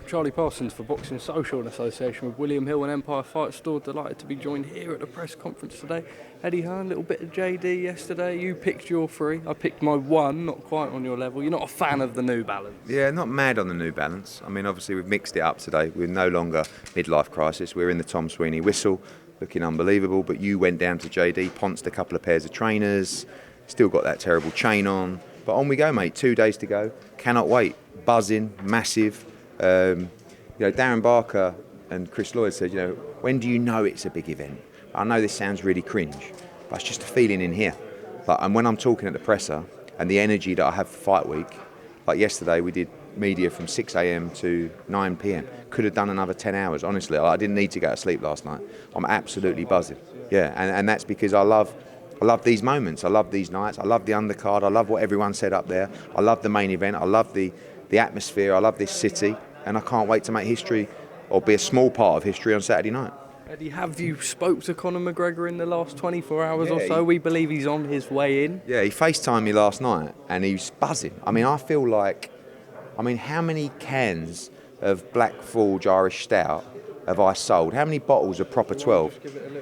Charlie Parsons for Boxing Social in association with William Hill and Empire Fight Store. Delighted to be joined here at the press conference today. Eddie Hearn, a little bit of JD yesterday. You picked your 3. I picked my 1, not quite on your level. You're not a fan of the New Balance. Yeah, not mad on the New Balance. I mean, obviously we've mixed it up today. We're no longer midlife crisis. We're in the Tom Sweeney whistle, looking unbelievable. But you went down to JD, ponced a couple of pairs of trainers, still got that terrible chain on. But on we go, mate. 2 days to go. Cannot wait. Buzzing, massive. Darren Barker and Chris Lloyd said, when do you know it's a big event? I know this sounds really cringe, but it's just a feeling in here. And when I'm talking at the presser and the energy that I have for fight week, like yesterday we did media from 6 a.m. to 9 p.m. Could have done another 10 hours, honestly. I didn't need to go to sleep last night. I'm absolutely buzzing. Yeah, and that's because I love these moments. I love these nights. I love the undercard. I love what everyone said up there. I love the main event. I love the atmosphere. I love this city. And I can't wait to make history or be a small part of history on Saturday night. Eddie, have you spoke to Conor McGregor in the last 24 hours or so? We believe he's on his way in. Yeah, he FaceTimed me last night and he's buzzing. I mean, I feel like, how many cans of Black Forge Irish Stout have I sold? How many bottles of Proper 12? Just give it a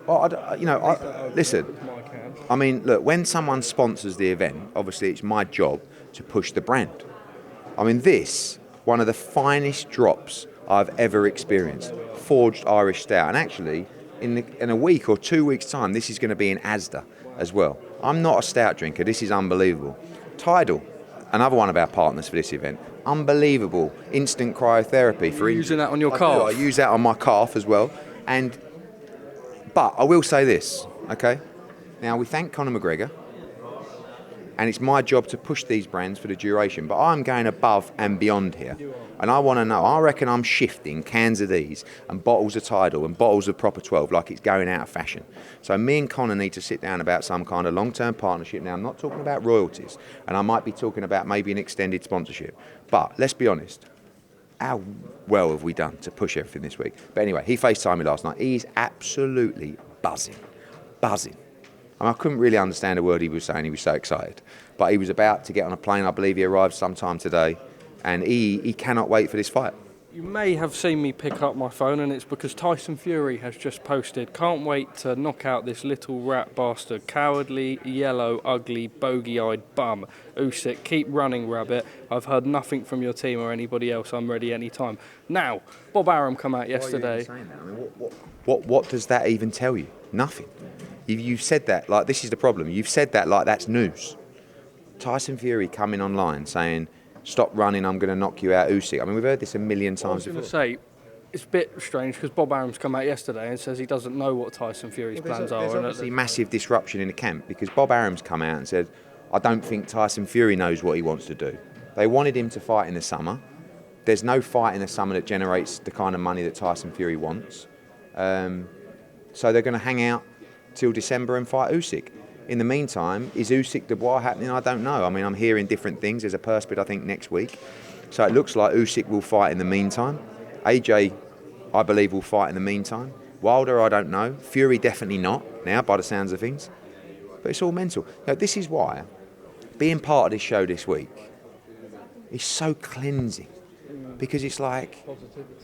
little... listen, I mean, look, when someone sponsors the event, obviously it's my job to push the brand. I mean, this... one of the finest drops I've ever experienced. Forged Irish Stout. And actually, in a week or 2 weeks' time, this is going to be in Asda as well. I'm not a stout drinker. This is unbelievable. Tidal, another one of our partners for this event. Unbelievable. Instant cryotherapy. Are you using that on your calf? I use that on my calf as well. But I will say this, okay? Now, we thank Conor McGregor. And it's my job to push these brands for the duration. But I'm going above and beyond here. And I want to know, I reckon I'm shifting cans of these and bottles of Tidal and bottles of Proper 12 like it's going out of fashion. So me and Conor need to sit down about some kind of long-term partnership. Now, I'm not talking about royalties. And I might be talking about maybe an extended sponsorship. But let's be honest. How well have we done to push everything this week? But anyway, he FaceTimed me last night. He's absolutely buzzing. Buzzing. I couldn't really understand a word he was saying. He was so excited. But he was about to get on a plane. I believe he arrived sometime today. And he cannot wait for this fight. You may have seen me pick up my phone, and it's because Tyson Fury has just posted, "Can't wait to knock out this little rat bastard. Cowardly, yellow, ugly, bogey-eyed bum. Usyk, keep running, rabbit. I've heard nothing from your team or anybody else. I'm ready anytime." Now, Bob Arum come out yesterday. Why are you even saying that? I mean, what does that even tell you? Nothing. You've said that, like, this is the problem. You've said that like that's news. Tyson Fury coming online saying, "Stop running, I'm going to knock you out, Usyk." I mean, we've heard this a million times before. I was going to say, it's a bit strange because Bob Arum's come out yesterday and says he doesn't know what Tyson Fury's plans are. There's obviously massive disruption in the camp because Bob Arum's come out and said, "I don't think Tyson Fury knows what he wants to do." They wanted him to fight in the summer. There's no fight in the summer that generates the kind of money that Tyson Fury wants. So they're going to hang out till December and fight Usyk. In the meantime, is Usyk Dubois happening? I don't know. I mean, I'm hearing different things. There's a purse bid, I think, next week. So it looks like Usyk will fight in the meantime. AJ, I believe, will fight in the meantime. Wilder, I don't know. Fury, definitely not, now, by the sounds of things. But it's all mental. Now, this is why being part of this show this week is so cleansing. Because it's like,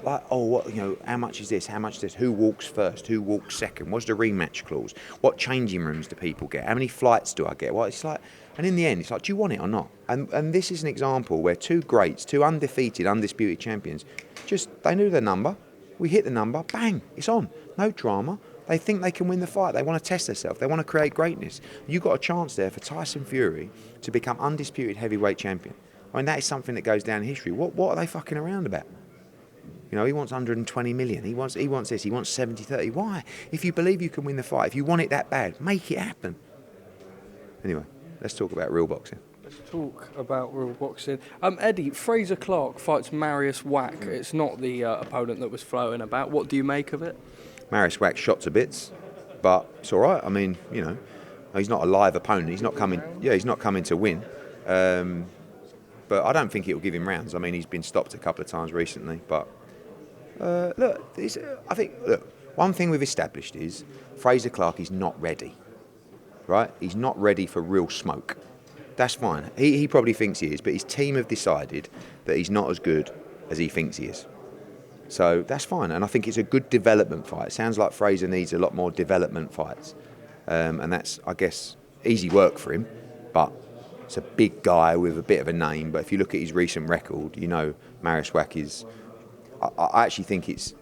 how much is this? How much is this? Who walks first? Who walks second? What's the rematch clause? What changing rooms do people get? How many flights do I get? Well, it's like, and in the end, it's like, do you want it or not? And this is an example where two greats, two undefeated, undisputed champions, they knew their number. We hit the number, bang, it's on. No drama. They think they can win the fight. They want to test themselves. They want to create greatness. You got a chance there for Tyson Fury to become undisputed heavyweight champion. I mean, that is something that goes down in history. What are they fucking around about? He wants 120 million. He wants this. He wants 70-30. Why? If you believe you can win the fight, if you want it that bad, make it happen. Anyway, let's talk about real boxing. Let's talk about real boxing. Eddie, Frazer Clarke fights Mariusz Wach. It's not the opponent that was floating about. What do you make of it? Mariusz Wach shot to bits, but it's all right. I mean, he's not a live opponent. He's not coming. Yeah, he's not coming to win. But I don't think it will give him rounds. I mean, he's been stopped a couple of times recently, but One thing we've established is Frazer Clarke is not ready, right? He's not ready for real smoke. That's fine. He probably thinks he is, but his team have decided that he's not as good as he thinks he is. So that's fine, and I think it's a good development fight. It sounds like Frazer needs a lot more development fights, and that's, I guess, easy work for him, but it's a big guy with a bit of a name. But if you look at his recent record, you know Mariusz Wach is... I actually think it's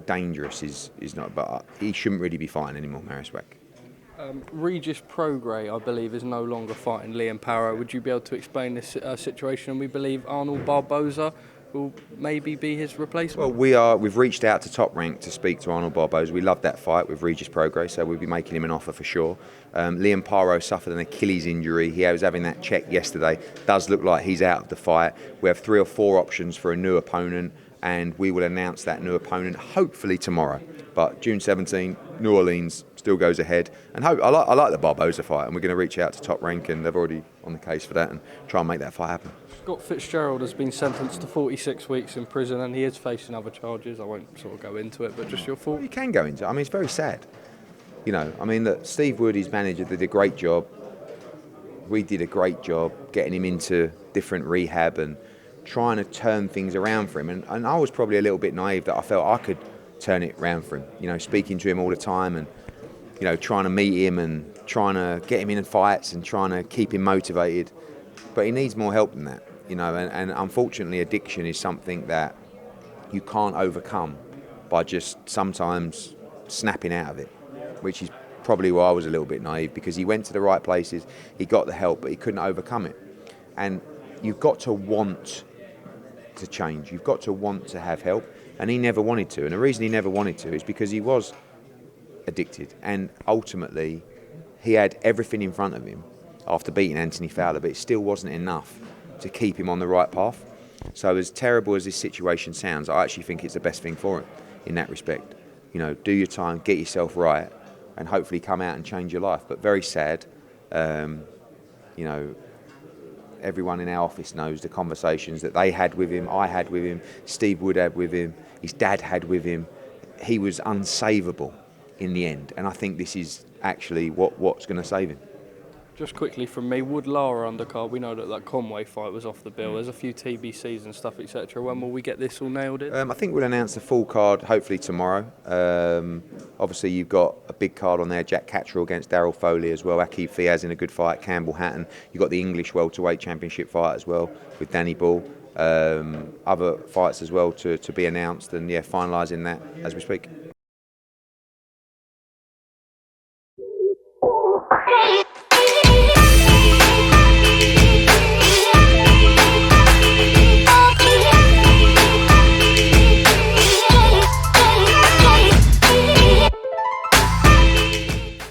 dangerous, is not, but he shouldn't really be fighting anymore, Mariusz Wach. Regis Prograis, I believe, is no longer fighting Leigh and Paro. Would you be able to explain this situation? We believe Arnold Barboza will maybe be his replacement. Well, we've reached out to Top Rank to speak to Arnold Barboza. We loved that fight with Regis Prograis, so we'll be making him an offer for sure. Leigh and Paro suffered an Achilles injury. He was having that checked yesterday. Does look like he's out of the fight. We have 3 or 4 options for a new opponent, and we will announce that new opponent hopefully tomorrow. But June 17, New Orleans still goes ahead. And I like the Barboza fight, and we're going to reach out to Top Rank, and they're already on the case for that, and try and make that fight happen. Scott Fitzgerald has been sentenced to 46 weeks in prison, and he is facing other charges. I won't sort of go into it, but just your thought. You can go into it. I mean, it's very sad. You know, I mean, look, Steve Wood, his manager, did a great job. We did a great job getting him into different rehab and trying to turn things around for him. And I was probably a little bit naive that I felt I could turn it around for him. You know, speaking to him all the time and, you know, trying to meet him and trying to get him in fights and trying to keep him motivated. But he needs more help than that, you know. And unfortunately, addiction is something that you can't overcome by just sometimes snapping out of it, which is probably why I was a little bit naive, because he went to the right places, he got the help, but he couldn't overcome it. And you've got to want to change. You've got to want to have help. And he never wanted to. And the reason he never wanted to is because he was addicted. And ultimately, he had everything in front of him after beating Anthony Fowler, but it still wasn't enough to keep him on the right path. So as terrible as this situation sounds, I actually think it's the best thing for him in that respect. You know, do your time, get yourself right, and hopefully come out and change your life. But very sad. You know, everyone in our office knows the conversations that they had with him, I had with him, Steve Wood had with him, his dad had with him. He was unsavable in the end, and I think this is actually what's going to save him. Just quickly from me, Wood Lara undercard. We know that Conway fight was off the bill. There's a few TBCs and stuff, etc. When will we get this all nailed in? I think we'll announce the full card hopefully tomorrow. Obviously, you've got a big card on there. Jack Catterall against Daryl Foley as well. Aqib Fiaz in a good fight. Campbell Hatton. You've got the English welterweight championship fight as well with Danny Ball. Other fights as well to be announced, and yeah, finalising that as we speak.